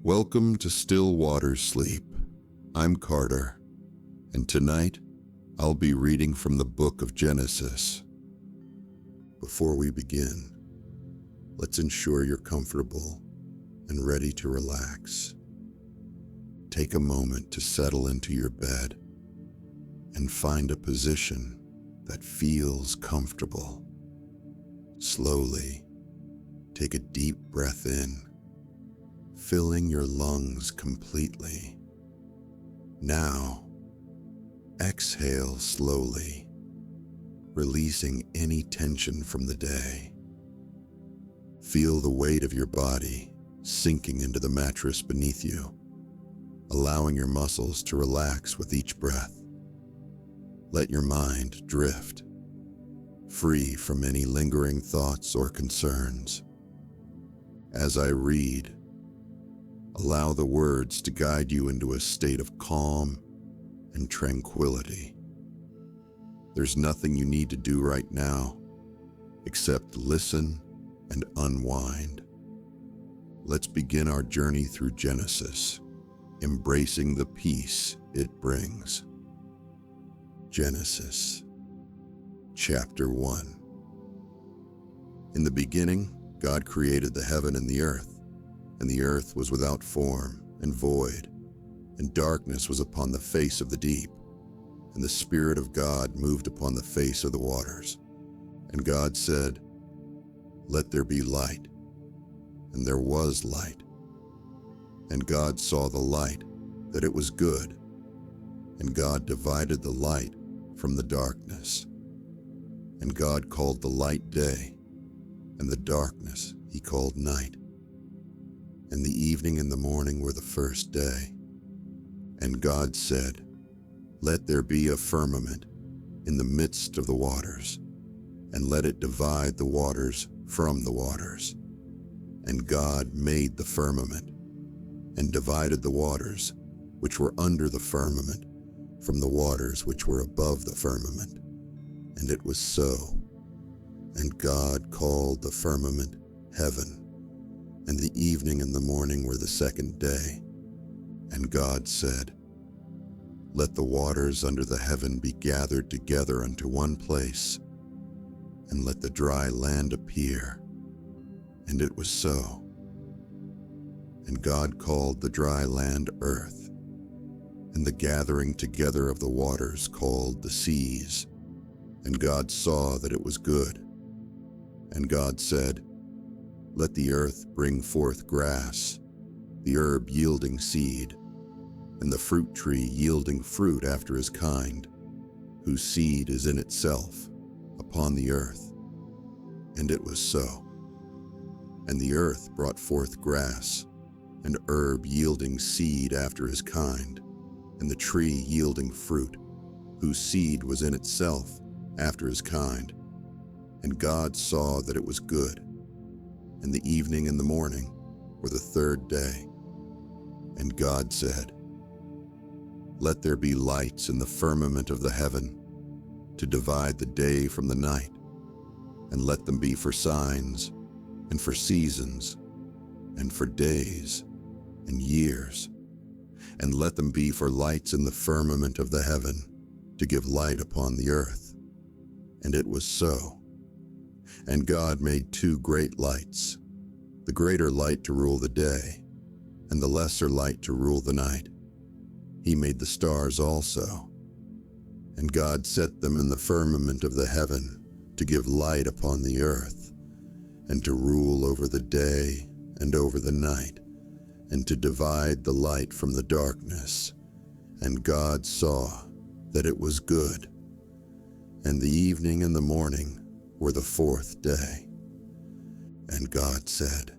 Welcome to Still Water Sleep. I'm Carter, and tonight I'll be reading from the book of Genesis. Before we begin, let's ensure you're comfortable and ready to relax. Take a moment to settle into your bed and find a position that feels comfortable. Slowly, take a deep breath in, filling your lungs completely. Now, exhale slowly, releasing any tension from the day. Feel the weight of your body sinking into the mattress beneath you, allowing your muscles to relax with each breath. Let your mind drift, free from any lingering thoughts or concerns. As I read, allow the words to guide you into a state of calm and tranquility. There's nothing you need to do right now except listen and unwind. Let's begin our journey through Genesis, embracing the peace it brings. Genesis, Chapter 1. In the beginning, God created the heaven and the earth was without form and void, and darkness was upon the face of the deep, and the Spirit of God moved upon the face of the waters. And God said, "Let there be light," and there was light. And God saw the light, that it was good, and God divided the light from the darkness. And God called the light day, and the darkness he called night. And the evening and the morning were the first day. And God said, "Let there be a firmament in the midst of the waters, and let it divide the waters from the waters." And God made the firmament, and divided the waters which were under the firmament from the waters which were above the firmament. And it was so. And God called the firmament heaven. And the evening and the morning were the second day. And God said, "Let the waters under the heaven be gathered together unto one place, and let the dry land appear." And it was so. And God called the dry land earth, and the gathering together of the waters called the seas. And God saw that it was good. And God said, "Let the earth bring forth grass, the herb yielding seed, and the fruit tree yielding fruit after his kind, whose seed is in itself, upon the earth." And it was so. And the earth brought forth grass, and herb yielding seed after his kind, and the tree yielding fruit, whose seed was in itself after his kind. And God saw that it was good. And the evening and the morning were the third day. And God said, "Let there be lights in the firmament of the heaven, to divide the day from the night, and let them be for signs, and for seasons, and for days, and years. And let them be for lights in the firmament of the heaven, to give light upon the earth." And it was so. And God made two great lights, the greater light to rule the day, and the lesser light to rule the night. He made the stars also. And God set them in the firmament of the heaven, to give light upon the earth, and to rule over the day and over the night, and to divide the light from the darkness. And God saw that it was good. And the evening and the morning were the fourth day. And God said,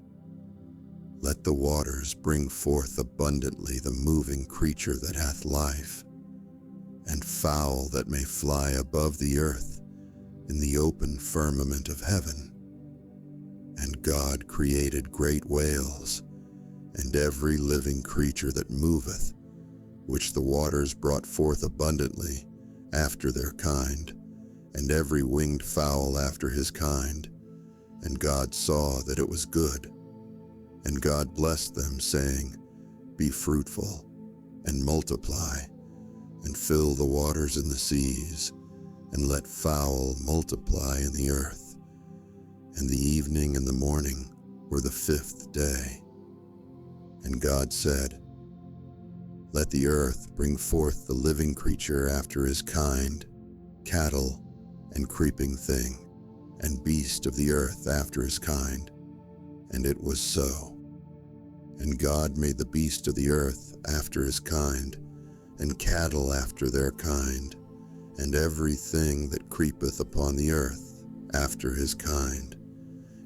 "Let the waters bring forth abundantly the moving creature that hath life, and fowl that may fly above the earth in the open firmament of heaven." And God created great whales, and every living creature that moveth, which the waters brought forth abundantly after their kind, and every winged fowl after his kind. And God saw that it was good. And God blessed them, saying, Be fruitful and multiply, and fill the waters in the seas, and let fowl multiply in the earth. And the evening and the morning were the fifth day. And God said, Let the earth bring forth the living creature after his kind, cattle and creeping thing, and beast of the earth after his kind. And it was so. And God made the beast of the earth after his kind, and cattle after their kind, and everything that creepeth upon the earth after his kind.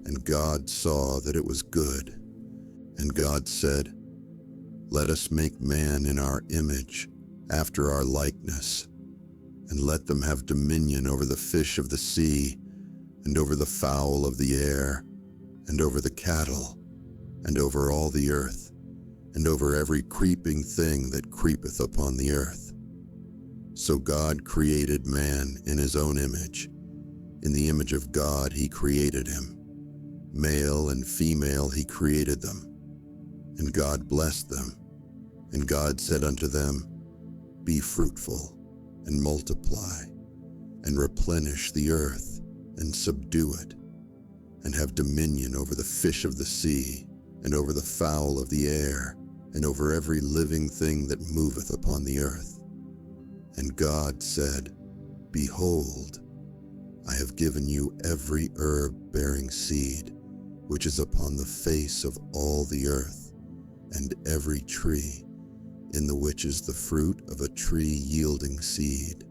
And God saw that it was good. And God said, Let us make man in our image, after our likeness, and let them have dominion over the fish of the sea, and over the fowl of the air, and over the cattle, and over all the earth, and over every creeping thing that creepeth upon the earth. So God created man in his own image. In the image of God he created him. Male and female he created them. And God blessed them. And God said unto them, Be fruitful, and multiply, and replenish the earth, and subdue it, and have dominion over the fish of the sea, and over the fowl of the air, and over every living thing that moveth upon the earth. And God said, Behold, I have given you every herb bearing seed, which is upon the face of all the earth, and every tree, in the which is the fruit of a tree yielding seed.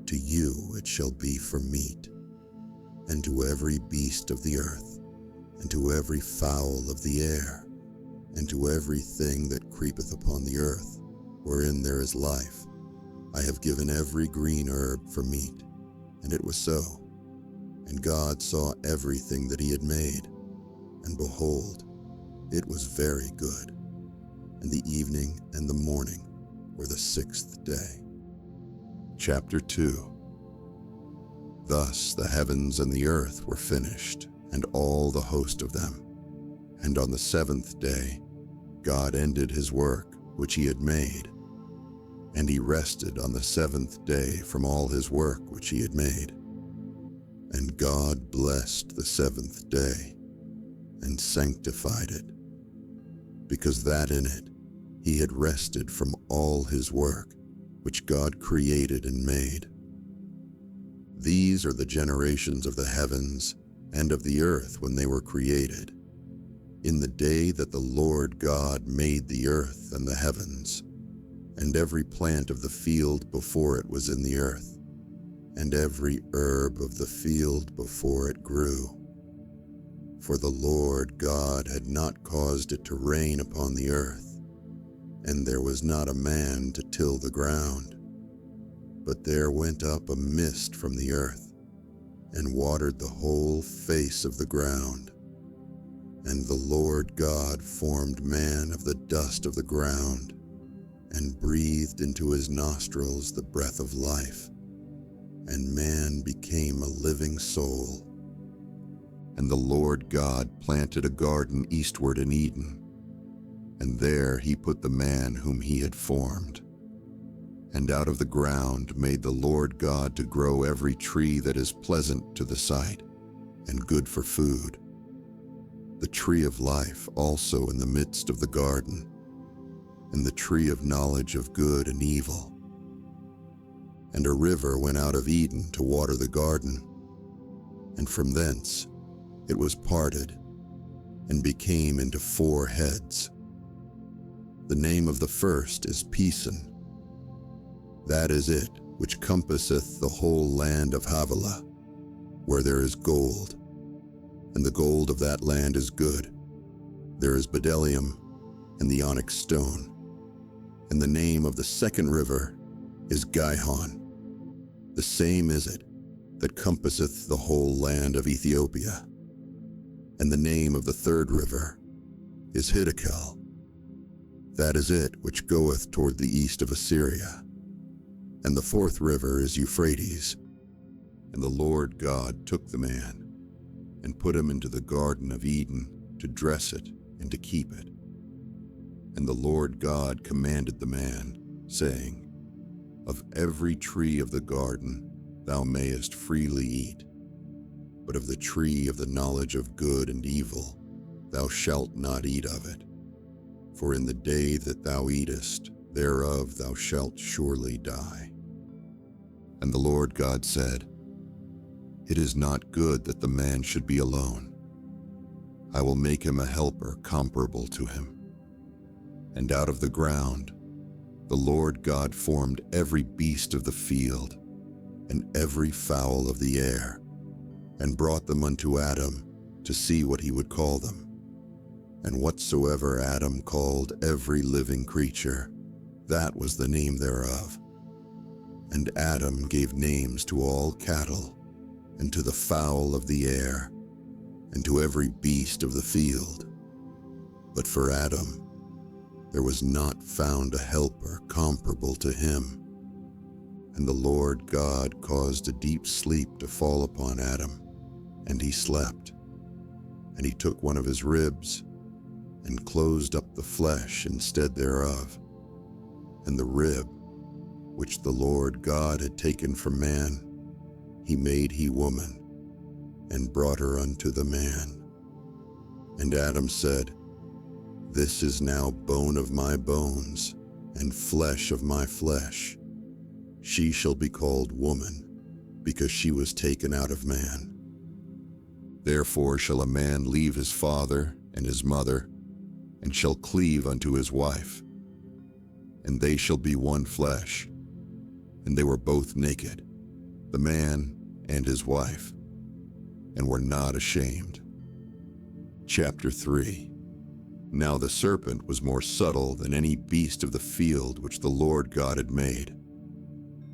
To you it shall be for meat, and to every beast of the earth, and to every fowl of the air, and to everything that creepeth upon the earth, wherein there is life, I have given every green herb for meat. And it was so. And God saw everything that he had made, and behold, it was very good. And the evening and the morning were the sixth day. Chapter 2. Thus the heavens and the earth were finished, and all the host of them. And on the seventh day God ended his work which he had made, and he rested on the seventh day from all his work which he had made. And God blessed the seventh day, and sanctified it, because that in it he had rested from all his work which God created and made. These are the generations of the heavens and of the earth when they were created, in the day that the Lord God made the earth and the heavens, and every plant of the field before it was in the earth, and every herb of the field before it grew. For the Lord God had not caused it to rain upon the earth, and there was not a man to till the ground. But there went up a mist from the earth, and watered the whole face of the ground. And the Lord God formed man of the dust of the ground, and breathed into his nostrils the breath of life, and man became a living soul. And the Lord God planted a garden eastward in Eden, and there he put the man whom he had formed. And out of the ground made the Lord God to grow every tree that is pleasant to the sight, and good for food, the tree of life also in the midst of the garden, and the tree of knowledge of good and evil. And a river went out of Eden to water the garden, and from thence it was parted, and became into 4 heads. The name of the first is Pison. That is it which compasseth the whole land of Havilah, where there is gold, and the gold of that land is good. There is bdellium and the onyx stone. And the name of the second river is Gihon. The same is it that compasseth the whole land of Ethiopia. And the name of the third river is Hiddekel. That is it which goeth toward the east of Assyria. And the fourth river is Euphrates. And the Lord God took the man, and put him into the garden of Eden to dress it and to keep it. And the Lord God commanded the man, saying, Of every tree of the garden thou mayest freely eat, but of the tree of the knowledge of good and evil thou shalt not eat of it. For in the day that thou eatest thereof thou shalt surely die. And the Lord God said, It is not good that the man should be alone. I will make him a helper comparable to him. And out of the ground the Lord God formed every beast of the field and every fowl of the air, and brought them unto Adam to see what he would call them. And whatsoever Adam called every living creature, that was the name thereof. And Adam gave names to all cattle, and to the fowl of the air, and to every beast of the field. But for Adam there was not found a helper comparable to him. And the Lord God caused a deep sleep to fall upon Adam, and he slept. And he took one of his ribs, and closed up the flesh instead thereof. And the rib, which the Lord God had taken from man, he made he woman, and brought her unto the man. And Adam said, This is now bone of my bones, and flesh of my flesh. She shall be called woman, because she was taken out of man. Therefore shall a man leave his father and his mother, and shall cleave unto his wife, and they shall be one flesh. And they were both naked, the man and his wife, and were not ashamed. Chapter 3. Now the serpent was more subtle than any beast of the field which the Lord God had made.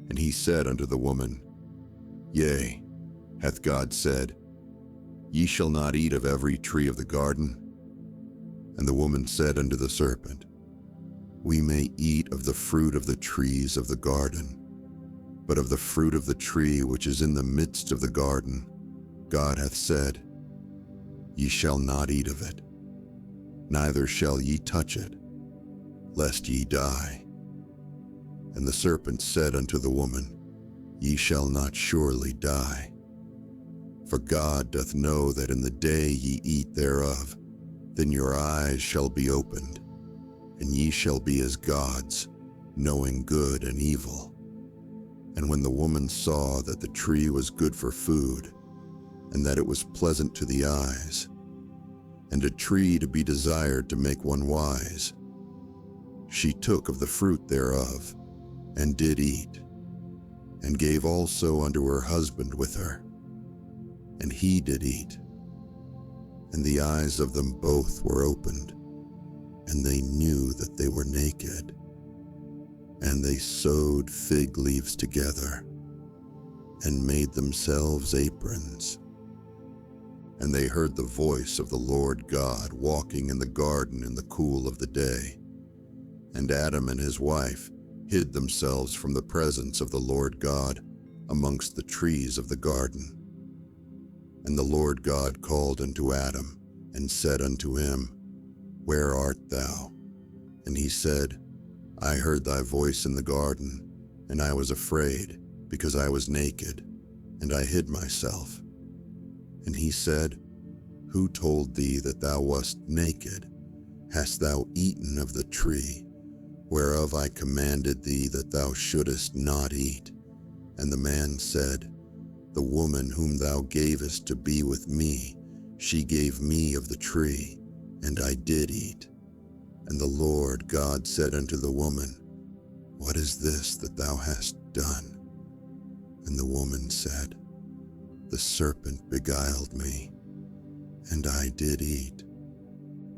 And he said unto the woman, Yea, hath God said, Ye shall not eat of every tree of the garden? And the woman said unto the serpent, We may eat of the fruit of the trees of the garden, but of the fruit of the tree which is in the midst of the garden, God hath said, Ye shall not eat of it, neither shall ye touch it, lest ye die. And the serpent said unto the woman, Ye shall not surely die. For God doth know that in the day ye eat thereof, then your eyes shall be opened, and ye shall be as gods, knowing good and evil. And when the woman saw that the tree was good for food, and that it was pleasant to the eyes, and a tree to be desired to make one wise, she took of the fruit thereof, and did eat, and gave also unto her husband with her, and he did eat. And the eyes of them both were opened, and they knew that they were naked. And they sewed fig leaves together, and made themselves aprons. And they heard the voice of the Lord God walking in the garden in the cool of the day. And Adam and his wife hid themselves from the presence of the Lord God amongst the trees of the garden. And the Lord God called unto Adam, and said unto him, Where art thou? And he said, I heard thy voice in the garden, and I was afraid, because I was naked, and I hid myself. And he said, Who told thee that thou wast naked? Hast thou eaten of the tree, whereof I commanded thee that thou shouldest not eat? And the man said, The woman whom thou gavest to be with me, she gave me of the tree, and I did eat. And the Lord God said unto the woman, What is this that thou hast done? And the woman said, The serpent beguiled me, and I did eat.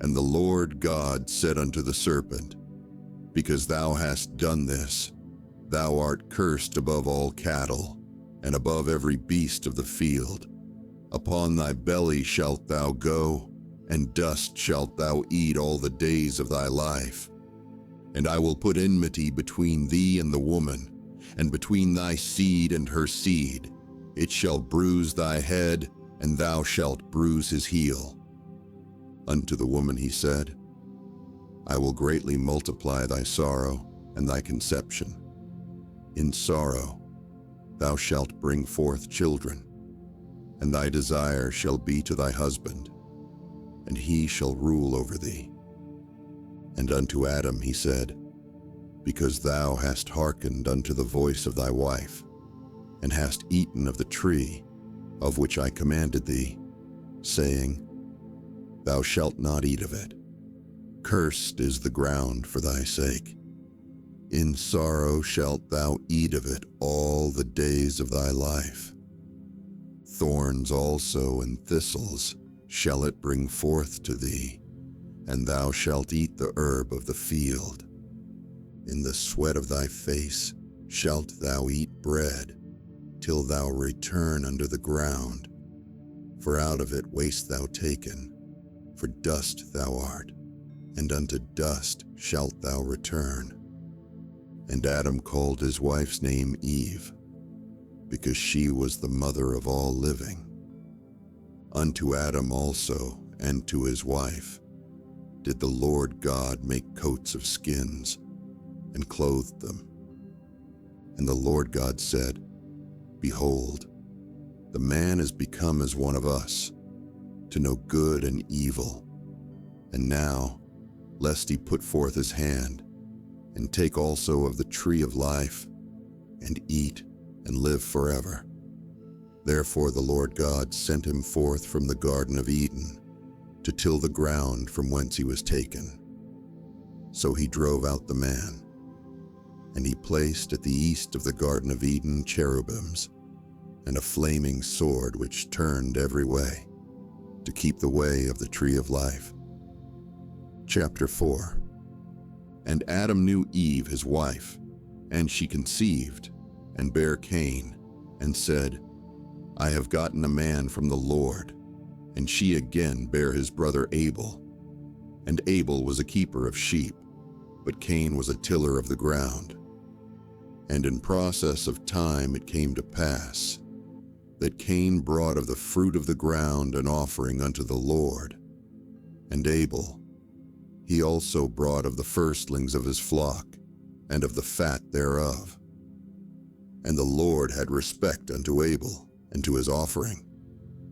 And the Lord God said unto the serpent, Because thou hast done this, thou art cursed above all cattle, and above every beast of the field. Upon thy belly shalt thou go, and dust shalt thou eat all the days of thy life. And I will put enmity between thee and the woman, and between thy seed and her seed. It shall bruise thy head, and thou shalt bruise his heel. Unto the woman he said, I will greatly multiply thy sorrow and thy conception. In sorrow thou shalt bring forth children, and thy desire shall be to thy husband, and he shall rule over thee. And unto Adam he said, Because thou hast hearkened unto the voice of thy wife, and hast eaten of the tree of which I commanded thee, saying, Thou shalt not eat of it. Cursed is the ground for thy sake. In sorrow shalt thou eat of it all the days of thy life. Thorns also and thistles shall it bring forth to thee, and thou shalt eat the herb of the field. In the sweat of thy face shalt thou eat bread, till thou return unto the ground. For out of it wast thou taken, for dust thou art, and unto dust shalt thou return. And Adam called his wife's name Eve, because she was the mother of all living. Unto Adam also and to his wife did the Lord God make coats of skins, and clothed them. And the Lord God said, Behold, the man is become as one of us, to know good and evil. And now, lest he put forth his hand, and take also of the tree of life, and eat, and live forever. Therefore the Lord God sent him forth from the Garden of Eden, to till the ground from whence he was taken. So he drove out the man. And he placed at the east of the Garden of Eden cherubims, and a flaming sword which turned every way, to keep the way of the tree of life. Chapter 4. And Adam knew Eve his wife, and she conceived, and bare Cain, and said, I have gotten a man from the Lord. And she again bare his brother Abel. And Abel was a keeper of sheep, but Cain was a tiller of the ground. And in process of time it came to pass that Cain brought of the fruit of the ground an offering unto the Lord. And Abel, he also brought of the firstlings of his flock, and of the fat thereof. And the Lord had respect unto Abel, and to his offering,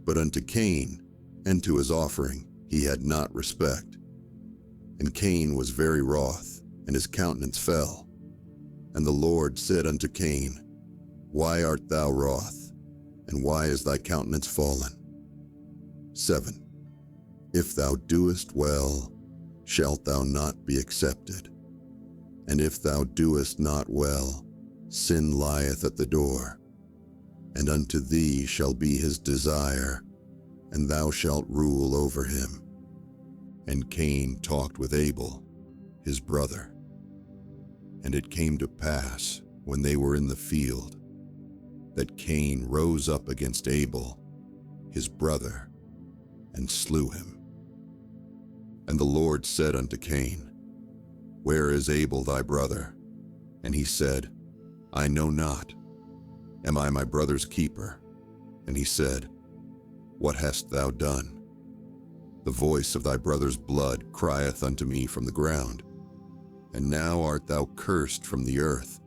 but unto Cain, and to his offering, he had not respect. And Cain was very wroth, and his countenance fell. And the Lord said unto Cain, Why art thou wroth, and why is thy countenance fallen? 7. If thou doest well, shalt thou not be accepted. And if thou doest not well, sin lieth at the door. And unto thee shall be his desire, and thou shalt rule over him. And Cain talked with Abel, his brother. And it came to pass, when they were in the field, that Cain rose up against Abel, his brother, and slew him. And the Lord said unto Cain, Where is Abel thy brother? And he said, I know not. Am I my brother's keeper? And he said, What hast thou done? The voice of thy brother's blood crieth unto me from the ground. And now art thou cursed from the earth,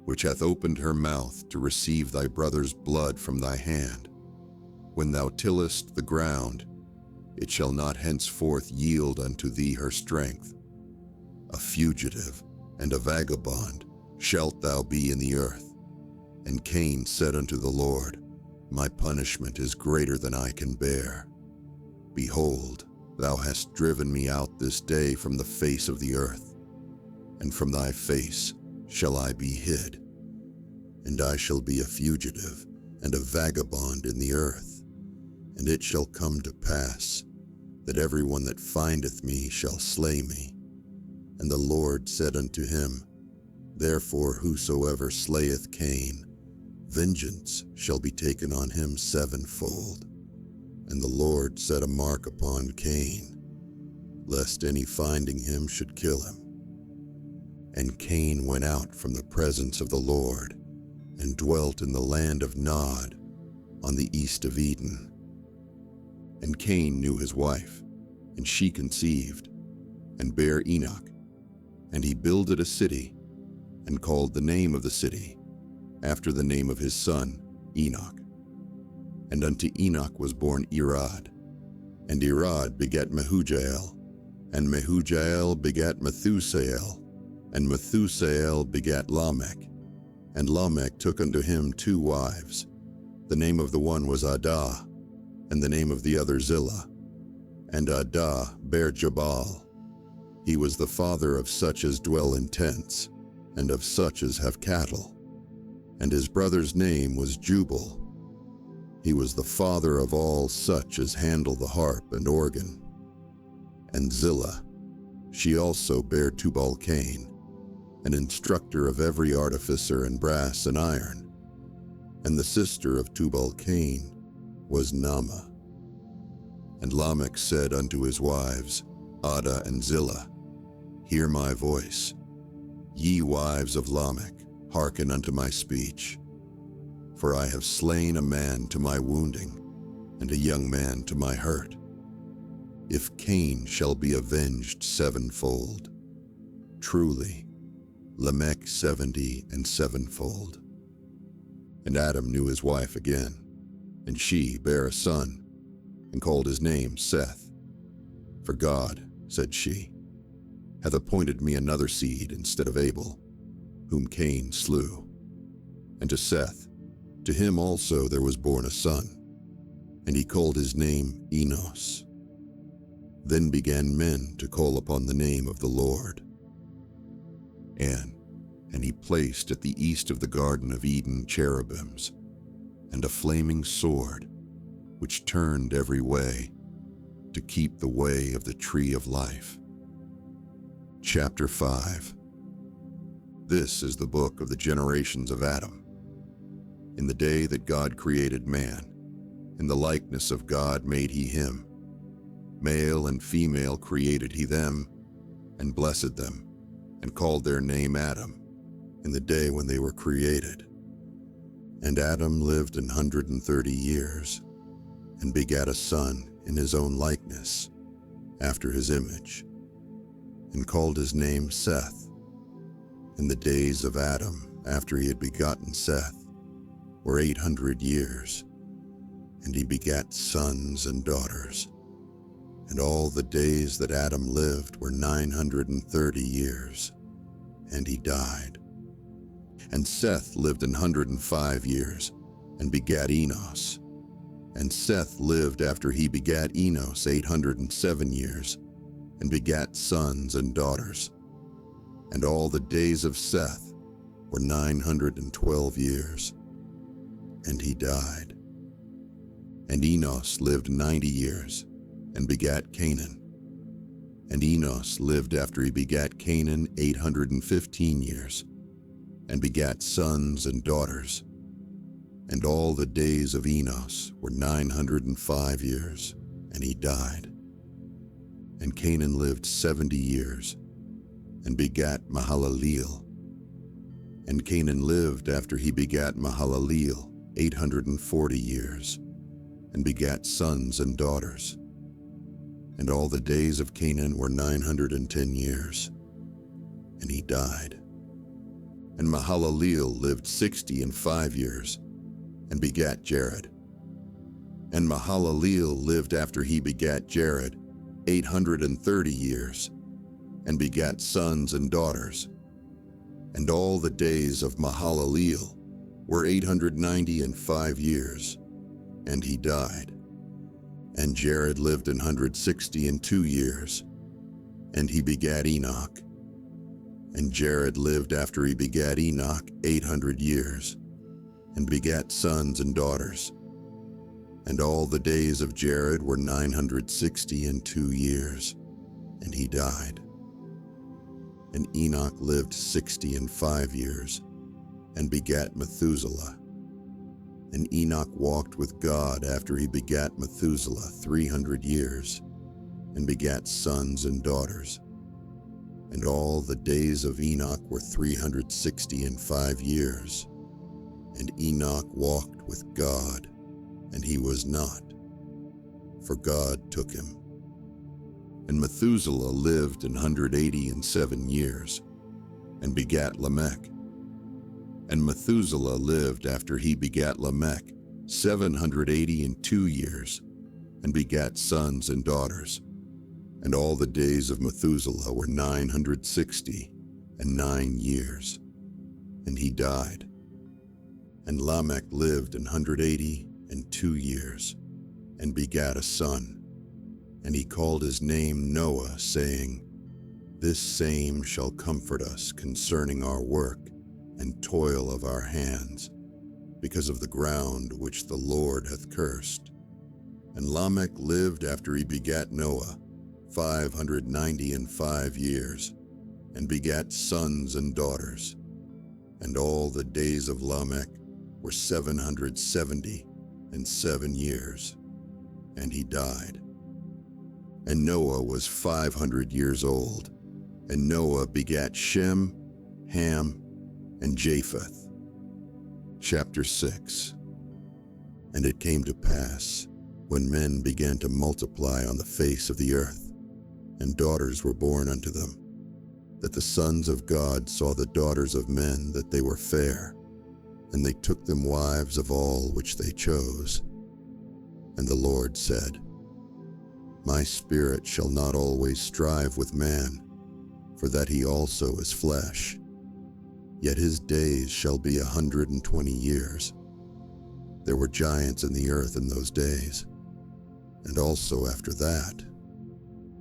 which hath opened her mouth to receive thy brother's blood from thy hand. When thou tillest the ground, it shall not henceforth yield unto thee her strength. A fugitive and a vagabond shalt thou be in the earth. And Cain said unto the Lord, My punishment is greater than I can bear. Behold, thou hast driven me out this day from the face of the earth, and from thy face shall I be hid. And I shall be a fugitive and a vagabond in the earth. And it shall come to pass that every one that findeth me shall slay me. And the Lord said unto him, Therefore whosoever slayeth Cain, vengeance shall be taken on him sevenfold. And the Lord set a mark upon Cain, lest any finding him should kill him. And Cain went out from the presence of the Lord, and dwelt in the land of Nod, on the east of Eden. And Cain knew his wife, and she conceived, and bare Enoch. And he builded a city, and called the name of the city after the name of his son, Enoch. And unto Enoch was born Irad, and Irad begat Mehujael, and Mehujael begat Methusael, and Methusael begat Lamech. And Lamech took unto him 2 wives. The name of the one was Adah, and the name of the other Zillah. And Adah bare Jabal. He was the father of such as dwell in tents, and of such as have cattle. And his brother's name was Jubal. He was the father of all such as handle the harp and organ. And Zillah, she also bare Tubal-Cain, an instructor of every artificer in brass and iron. And the sister of Tubal-Cain was Naamah. And Lamech said unto his wives, Adah and Zillah, Hear my voice. Ye wives of Lamech, hearken unto my speech. For I have slain a man to my wounding, and a young man to my hurt. If Cain shall be avenged 7-fold, truly, Lamech 70 and 7-fold. And Adam knew his wife again, and she bare a son, and called his name Seth. For God, said she, hath appointed me another seed instead of Abel, whom Cain slew. And to Seth, to him also there was born a son, and he called his name Enos. Then began men to call upon the name of the Lord. And he placed at the east of the Garden of Eden cherubims, and a flaming sword, which turned every way, to keep the way of the tree of life. Chapter 5. This is the book of the generations of Adam. In the day that God created man, in the likeness of God made he him. Male and female created he them, and blessed them, and called their name Adam, in the day when they were created. And Adam lived 130 years, and begat a son in his own likeness, after his image, and called his name Seth. And the days of Adam, after he had begotten Seth, were 800 years, and he begat sons and daughters. And all the days that Adam lived were 930 years, and he died. And Seth lived 105 years, and begat Enos. And Seth lived after he begat Enos 807 years, and begat sons and daughters. And all the days of Seth were 912 years, and he died. And Enos lived 90 years, and begat Canaan. And Enos lived after he begat Canaan 815 years, and begat sons and daughters. And all the days of Enos were 905 years, and he died. And Canaan lived 70 years, and begat Mahalaleel. And Canaan lived after he begat Mahalaleel 840 years, and begat sons and daughters. And all the days of Canaan were 910 years, and he died. And Mahalaleel lived 65 years, and begat Jared. And Mahalaleel lived after he begat Jared 830 years, and begat sons and daughters. And all the days of Mahalaleel were 895 years, and he died. And Jared lived 162 years, and he begat Enoch. And Jared lived after he begat Enoch 800 years, and begat sons and daughters. And all the days of Jared were 962 years, and he died. And Enoch lived 65 years, and begat Methuselah. And Enoch walked with God after he begat Methuselah 300 years, and begat sons and daughters. And all the days of Enoch were 365 years. And Enoch walked with God, and he was not, for God took him. And Methuselah lived 187 years, and begat Lamech. And Methuselah lived after he begat Lamech 782 years, and begat sons and daughters. And all the days of Methuselah were 969 years, and he died. And Lamech lived 182 years, and begat a son. And he called his name Noah, saying, This same shall comfort us concerning our work and toil of our hands, because of the ground which the Lord hath cursed. And Lamech lived after he begat Noah 595 years, and begat sons and daughters. And all the days of Lamech were 777 years, and he died. And Noah was 500 years old, and Noah begat Shem, Ham, and Japheth. Chapter 6. And it came to pass, when men began to multiply on the face of the earth, and daughters were born unto them, that the sons of God saw the daughters of men that they were fair, and they took them wives of all which they chose. And the Lord said, My spirit shall not always strive with man, for that he also is flesh. Yet his days shall be 120 years. There were giants in the earth in those days, and also after that,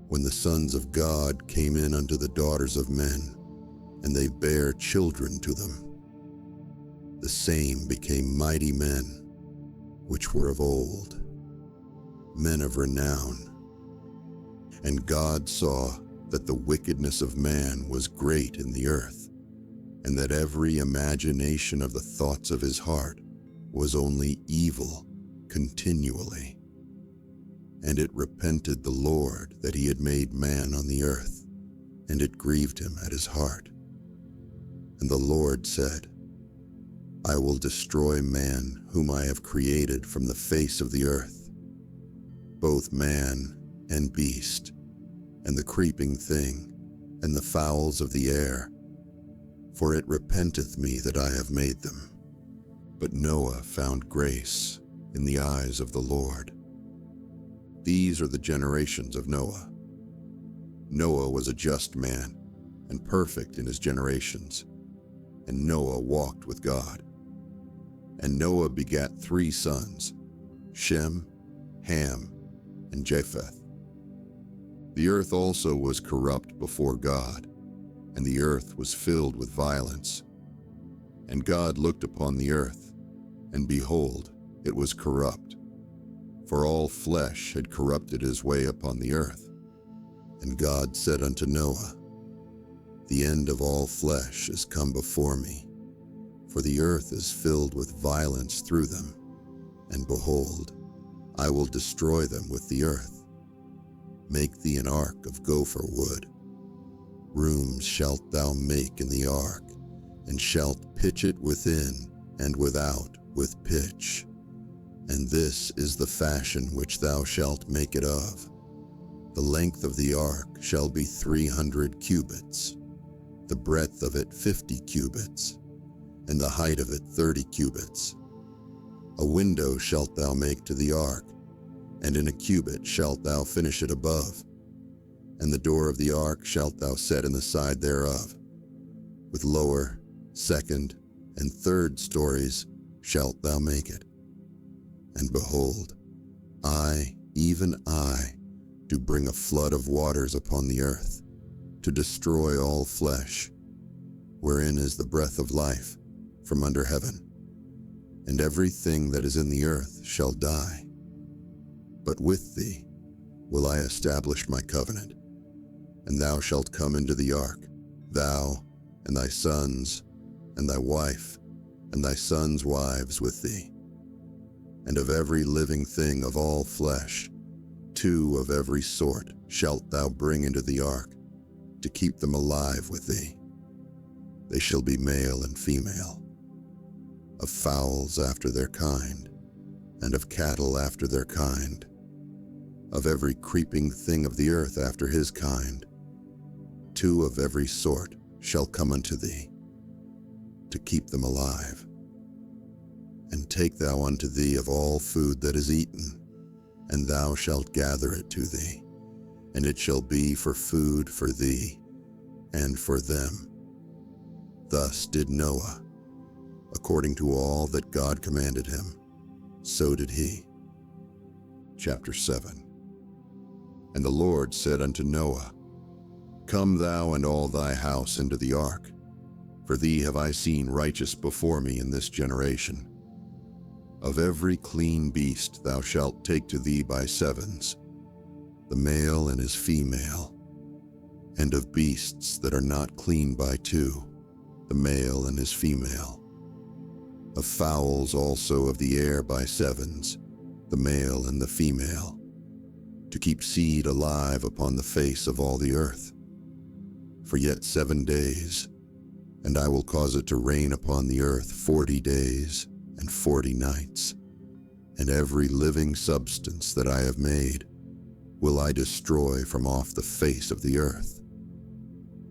when the sons of God came in unto the daughters of men, and they bare children to them. The same became mighty men, which were of old, men of renown. And God saw that the wickedness of man was great in the earth, and that every imagination of the thoughts of his heart was only evil continually. And it repented the Lord that he had made man on the earth, and it grieved him at his heart. And the Lord said, I will destroy man whom I have created from the face of the earth, both man and beast, and the creeping thing, and the fowls of the air, for it repenteth me that I have made them. But Noah found grace in the eyes of the Lord. These are the generations of Noah. Noah was a just man, and perfect in his generations, and Noah walked with God. And Noah begat 3 sons, Shem, Ham, and Japheth. The earth also was corrupt before God, and the earth was filled with violence. And God looked upon the earth, and behold, it was corrupt, for all flesh had corrupted his way upon the earth. And God said unto Noah, The end of all flesh is come before me, for the earth is filled with violence through them, and behold, I will destroy them with the earth. Make thee an ark of gopher wood. Rooms shalt thou make in the ark, and shalt pitch it within and without with pitch. And this is the fashion which thou shalt make it of. The length of the ark shall be 300 cubits, the breadth of it 50 cubits, and the height of it 30 cubits. A window shalt thou make to the ark, and in a cubit shalt thou finish it above. And the door of the ark shalt thou set in the side thereof. With lower, second, and third stories shalt thou make it. And behold, I, even I, do bring a flood of waters upon the earth, to destroy all flesh, wherein is the breath of life from under heaven. And everything that is in the earth shall die. But with thee will I establish my covenant, and thou shalt come into the ark, thou, and thy sons, and thy wife, and thy sons' wives with thee. And of every living thing of all flesh, 2 of every sort shalt thou bring into the ark, to keep them alive with thee. They shall be male and female, of fowls after their kind, and of cattle after their kind, of every creeping thing of the earth after his kind. 2 of every sort shall come unto thee, to keep them alive. And take thou unto thee of all food that is eaten, and thou shalt gather it to thee, and it shall be for food for thee and for them. Thus did Noah, according to all that God commanded him, so did he. Chapter 7. And the Lord said unto Noah, Come thou and all thy house into the ark, for thee have I seen righteous before me in this generation. Of every clean beast thou shalt take to thee by sevens, the male and his female, and of beasts that are not clean by 2, the male and his female. Of fowls also of the air by sevens, the male and the female, to keep seed alive upon the face of all the earth. For yet 7 days, and I will cause it to rain upon the earth 40 days and 40 nights, and every living substance that I have made will I destroy from off the face of the earth.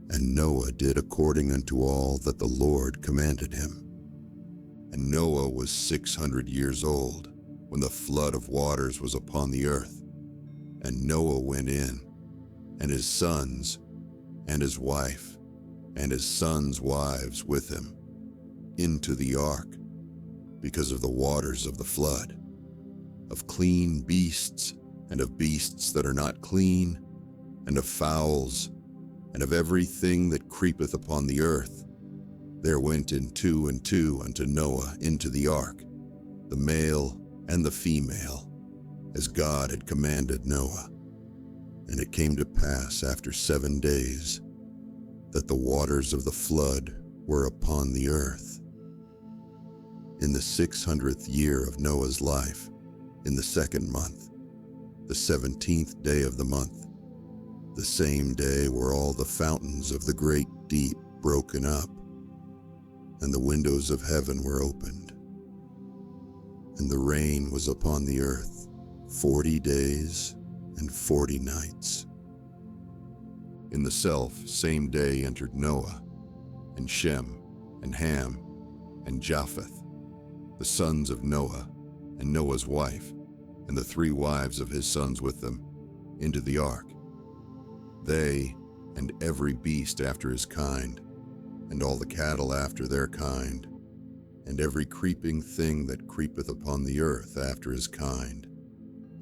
And Noah did according unto all that the Lord commanded him. And Noah was 600 years old when the flood of waters was upon the earth. And Noah went in, and his sons, and his wife, and his sons' wives with him, into the ark, because of the waters of the flood, of clean beasts, and of beasts that are not clean, and of fowls, and of everything that creepeth upon the earth. There went in 2 and 2 unto Noah into the ark, the male and the female, as God had commanded Noah. And it came to pass after 7 days that the waters of the flood were upon the earth. In the 600th year of Noah's life, in the 2nd month, the 17th day of the month, the same day were all the fountains of the great deep broken up, and the windows of heaven were opened. And the rain was upon the earth 40 days and 40 nights. In the same day entered Noah, and Shem, and Ham, and Japheth, the sons of Noah, and Noah's wife, and the 3 wives of his sons with them, into the ark. They, and every beast after his kind, and all the cattle after their kind, and every creeping thing that creepeth upon the earth after his kind,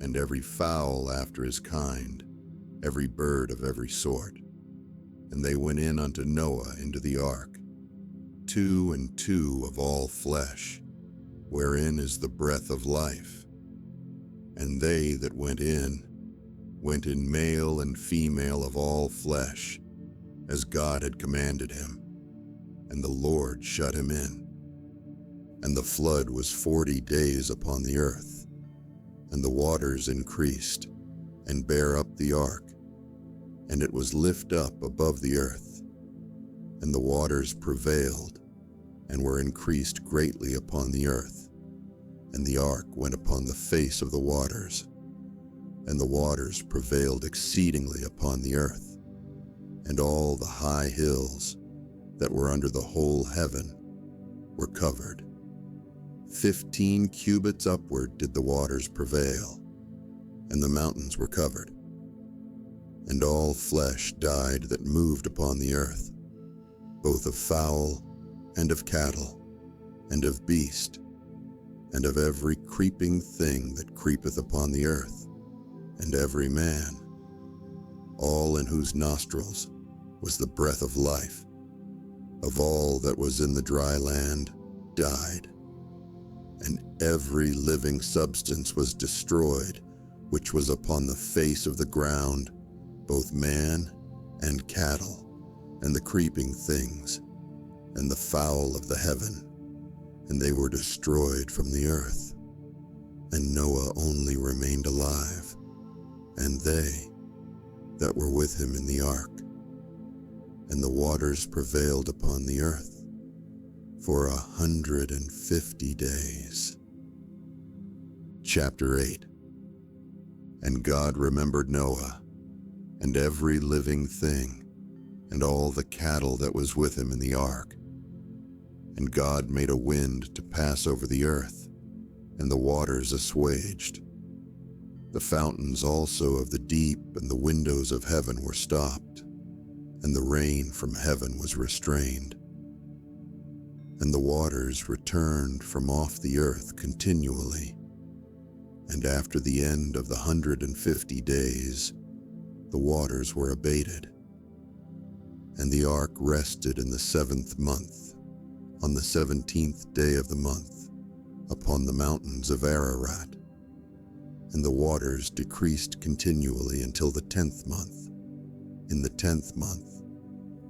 and every fowl after his kind, every bird of every sort. And they went in unto Noah into the ark, 2 and 2 of all flesh, wherein is the breath of life. And they that went in male and female of all flesh, as God had commanded him. And the Lord shut him in. And the flood was 40 days upon the earth, and the waters increased, and bare up the ark, and it was lift up above the earth. And the waters prevailed, and were increased greatly upon the earth. And the ark went upon the face of the waters, and the waters prevailed exceedingly upon the earth. And all the high hills that were under the whole heaven were covered. 15 cubits upward did the waters prevail, and the mountains were covered. And all flesh died that moved upon the earth, both of fowl, and of cattle, and of beast, and of every creeping thing that creepeth upon the earth, and every man, all in whose nostrils was the breath of life, of all that was in the dry land, died. And every living substance was destroyed, which was upon the face of the ground, both man and cattle, and the creeping things, and the fowl of the heaven, and they were destroyed from the earth. And Noah only remained alive, and they that were with him in the ark. And the waters prevailed upon the earth for 150 days. Chapter 8. And God remembered Noah, and every living thing, and all the cattle that was with him in the ark. And God made a wind to pass over the earth, and the waters assuaged. The fountains also of the deep and the windows of heaven were stopped, and the rain from heaven was restrained. And the waters returned from off the earth continually. And after the end of the 150 days, the waters were abated. And the ark rested in the 7th month, on the 17th day of the month, upon the mountains of Ararat. And the waters decreased continually until the 10th month. In the 10th month,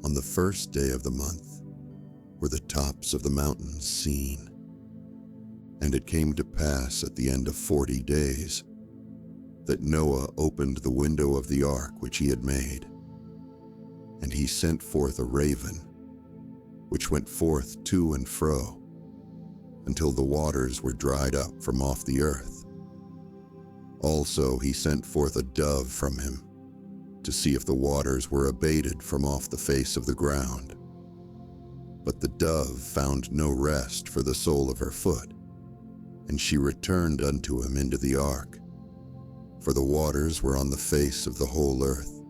on the 1st day of the month, were the tops of the mountains seen. And it came to pass at the end of 40 days that Noah opened the window of the ark which he had made. And he sent forth a raven, which went forth to and fro, until the waters were dried up from off the earth. Also he sent forth a dove from him, to see if the waters were abated from off the face of the ground. But the dove found no rest for the sole of her foot, and she returned unto him into the ark, for the waters were on the face of the whole earth.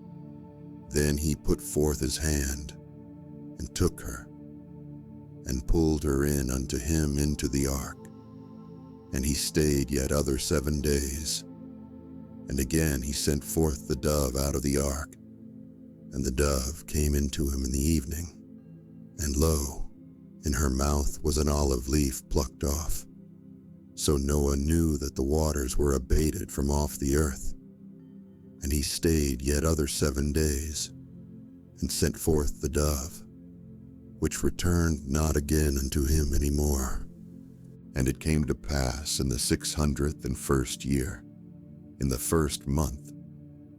Then he put forth his hand, and took her, and pulled her in unto him into the ark. And he stayed yet other 7 days. And again he sent forth the dove out of the ark, and the dove came into him in the evening. And lo, in her mouth was an olive leaf plucked off. So Noah knew that the waters were abated from off the earth. And he stayed yet other 7 days, and sent forth the dove, which returned not again unto him any more. And it came to pass in the 601st year, in the 1st month,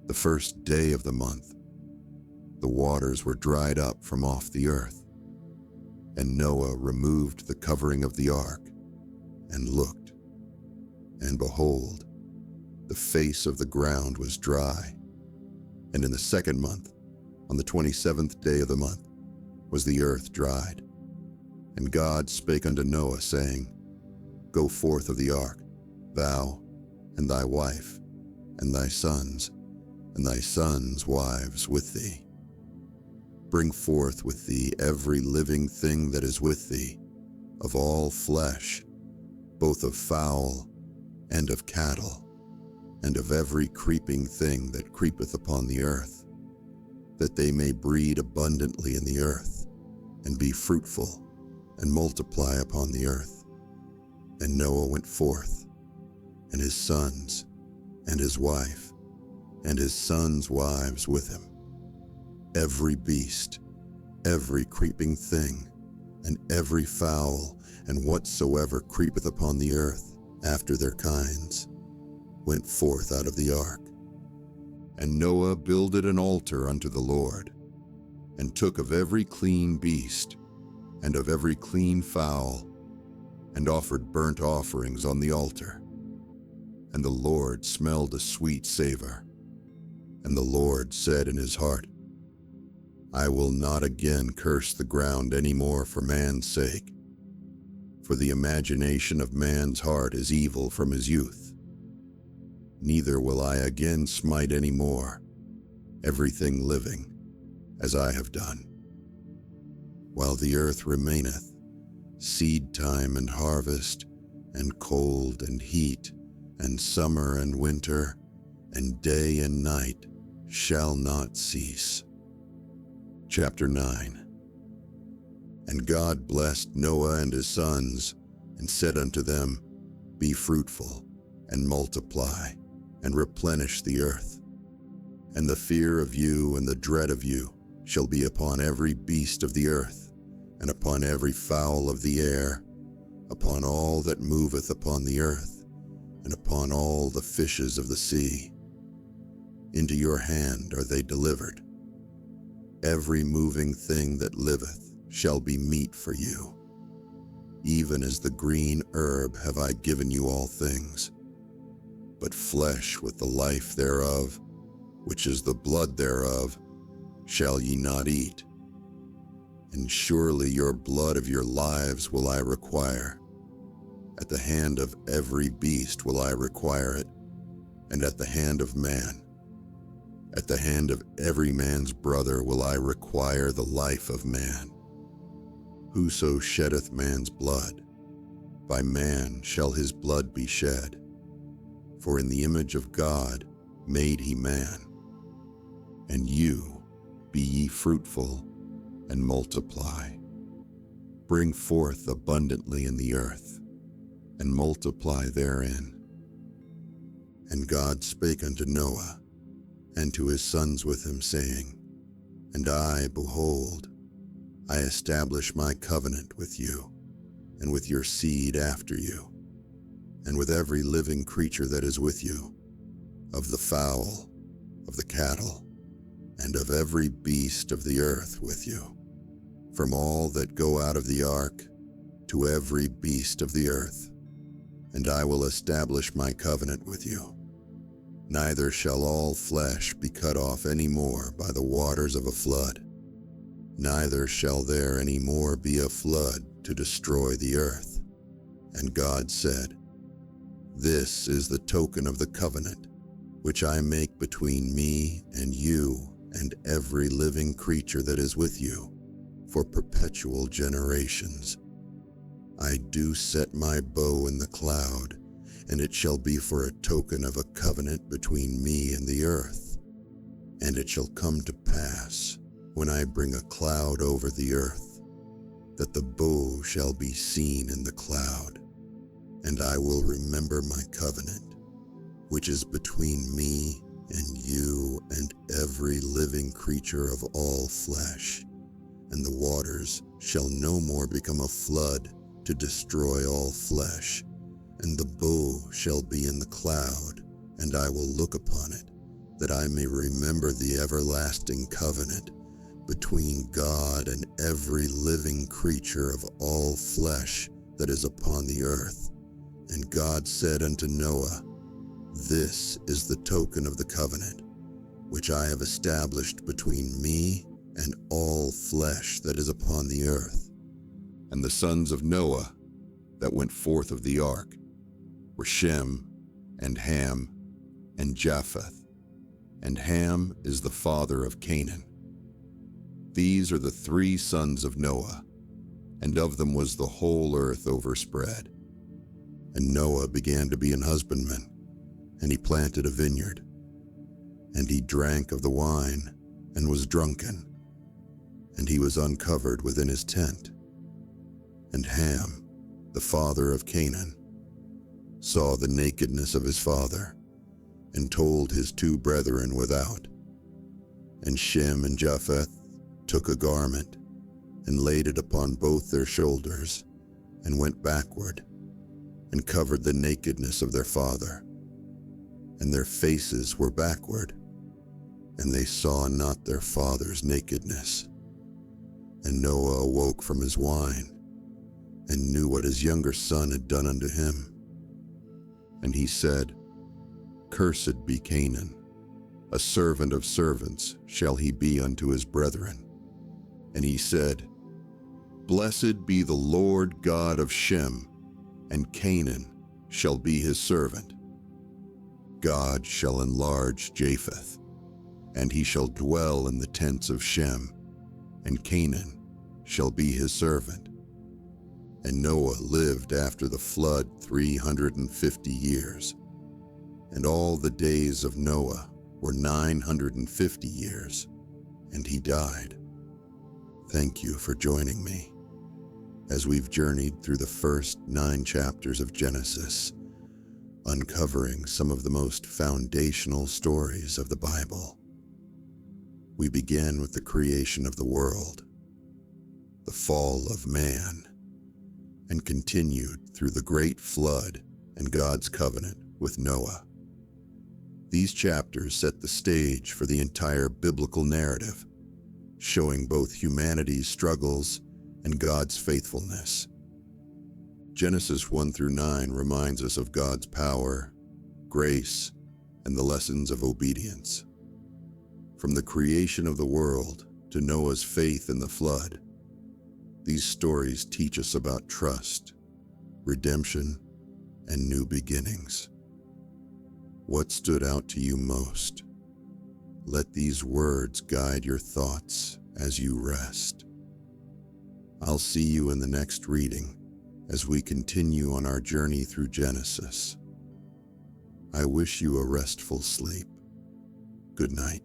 the 1st day of the month, the waters were dried up from off the earth. And Noah removed the covering of the ark, and looked, and behold, the face of the ground was dry. And in the 2nd month, on the 27th day of the month, was the earth dried. And God spake unto Noah, saying, Go forth of the ark, thou, and thy wife, and thy sons, and thy sons' wives with thee. Bring forth with thee every living thing that is with thee, of all flesh, both of fowl and of cattle, and of every creeping thing that creepeth upon the earth, that they may breed abundantly in the earth, and be fruitful, and multiply upon the earth. And Noah went forth, and his sons, and his wife, and his sons' wives with him, every beast, every creeping thing, and every fowl, and whatsoever creepeth upon the earth, after their kinds, went forth out of the ark. And Noah builded an altar unto the Lord, and took of every clean beast, and of every clean fowl, and offered burnt offerings on the altar. And the Lord smelled a sweet savor. And the Lord said in his heart, I will not again curse the ground any more for man's sake, for the imagination of man's heart is evil from his youth. Neither will I again smite any more everything living, as I have done. While the earth remaineth, seed time and harvest, and cold and heat, and summer and winter, and day and night shall not cease. Chapter 9. And God blessed Noah and his sons, and said unto them, Be fruitful, and multiply, and replenish the earth. And the fear of you and the dread of you shall be upon every beast of the earth, and upon every fowl of the air, upon all that moveth upon the earth, and upon all the fishes of the sea. Into your hand are they delivered. Every moving thing that liveth shall be meat for you. Even as the green herb have I given you all things. but flesh with the life thereof, which is the blood thereof, shall ye not eat. And surely your blood of your lives will I require. At the hand of every beast will I require it, and at the hand of man. At the hand of every man's brother will I require the life of man. Whoso sheddeth man's blood, by man shall his blood be shed. For in the image of God made he man. And you, be ye fruitful, and multiply. Bring forth abundantly in the earth, and multiply therein. And God spake unto Noah, and to his sons with him, saying, And I, behold, I establish my covenant with you, and with your seed after you, and with every living creature that is with you, of the fowl, of the cattle, and of every beast of the earth with you, from all that go out of the ark to every beast of the earth. And I will establish my covenant with you. Neither shall all flesh be cut off any more by the waters of a flood, neither shall there any more be a flood to destroy the earth. And God said, This is the token of the covenant, which I make between me and you and every living creature that is with you, for perpetual generations. I do set my bow in the cloud, and it shall be for a token of a covenant between me and the earth. And it shall come to pass, when I bring a cloud over the earth, that the bow shall be seen in the cloud. And I will remember my covenant, which is between me and you and every living creature of all flesh. And the waters shall no more become a flood to destroy all flesh. And the bow shall be in the cloud, and I will look upon it, that I may remember the everlasting covenant between God and every living creature of all flesh that is upon the earth. And God said unto Noah, This is the token of the covenant, which I have established between me and all flesh that is upon the earth. And the sons of Noah that went forth of the ark were Shem, and Ham, and Japheth. And Ham is the father of Canaan. These are the 3 sons of Noah, and of them was the whole earth overspread. And Noah began to be an husbandman, and he planted a vineyard. And he drank of the wine, and was drunken, and he was uncovered within his tent. And Ham, the father of Canaan, saw the nakedness of his father, and told his 2 brethren without. And Shem and Japheth took a garment, and laid it upon both their shoulders, and went backward, and covered the nakedness of their father. And their faces were backward, and they saw not their father's nakedness. And Noah awoke from his wine, and knew what his younger son had done unto him. And he said, Cursed be Canaan, a servant of servants shall he be unto his brethren. And he said, Blessed be the Lord God of Shem, and Canaan shall be his servant. God shall enlarge Japheth, and he shall dwell in the tents of Shem, and Canaan shall be his servant. And Noah lived after the flood 350 years, and all the days of Noah were 950 years, and he died. Thank you for joining me as we've journeyed through the first 9 chapters of Genesis, uncovering some of the most foundational stories of the Bible. We began with the creation of the world, the fall of man, and continued through the great flood and God's covenant with Noah. These chapters set the stage for the entire biblical narrative, showing both humanity's struggles and God's faithfulness. Genesis 1 through 9 reminds us of God's power, grace, and the lessons of obedience. From the creation of the world to Noah's faith in the flood, these stories teach us about trust, redemption, and new beginnings. What stood out to you most? Let these words guide your thoughts as you rest. I'll see you in the next reading as we continue on our journey through Genesis. I wish you a restful sleep. Good night.